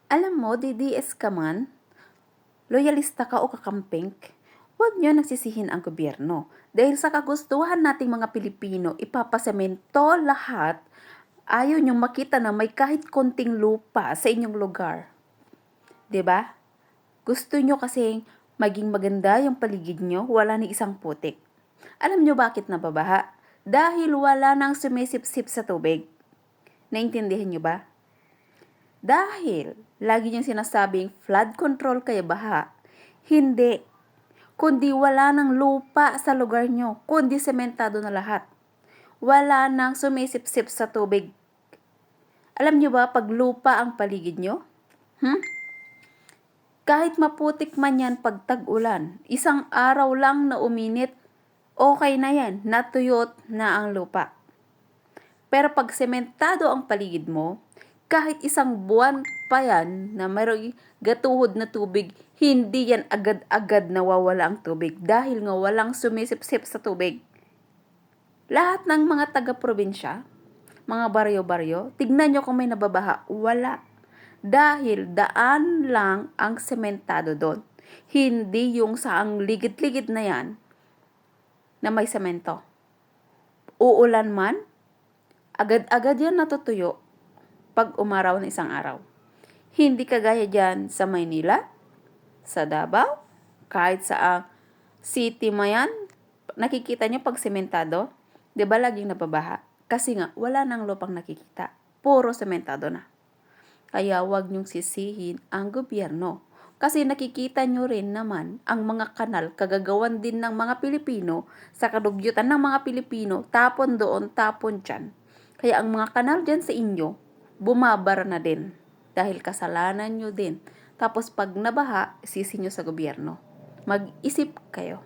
Alam mo, DDS ka man, loyalista ka o kakamping, huwag niyo nagsisihin ang gobyerno. Dahil sa kagustuhan nating mga Pilipino, ipapasemento lahat, ayaw niyong makita na may kahit konting lupa sa inyong lugar. 'Di ba? Gusto niyo kasing maging maganda yung paligid niyo, wala ni isang putik. Alam niyo bakit nababaha? Dahil wala nang sumisipsip sa tubig. Naintindihan niyo ba? Dahil lagi niyang sinasabing flood control kaya baha. Hindi. Kundi wala nang lupa sa lugar niyo, kundi sementado na lahat. Wala nang sumisipsip sa tubig. Alam niyo ba pag lupa ang paligid niyo? Kahit maputik man yan pag tag-ulan, isang araw lang na uminit, okay na yan, natuyot na ang lupa. Pero pag sementado ang paligid mo, kahit isang buwan pa yan na mayroong gatuhod na tubig, hindi yan agad-agad nawawala ang tubig dahil nga walang sumisipsip sa tubig. Lahat ng mga taga-probinsya, mga baryo-baryo, tignan nyo kung may nababaha, wala. Dahil daan lang ang sementado doon. Hindi yung sa ang ligid-ligid na yan na may semento. Uulan man, agad-agad yan natutuyo pag umaraw ng isang araw. Hindi kagaya dyan sa Maynila, sa Davao, kahit sa city mo yan, nakikita nyo pag sementado, di ba laging nababaha? Kasi nga, wala nang lupang nakikita. Puro sementado na. Kaya wag niyong sisihin ang gobyerno. Kasi nakikita nyo rin naman ang mga kanal kagagawan din ng mga Pilipino sa kadugyutan ng mga Pilipino, tapon doon, tapon dyan. Kaya ang mga kanal dyan sa inyo, bumabara na din. Dahil kasalanan nyo din. Tapos pag nabaha, sisi nyo sa gobyerno. Mag-isip kayo.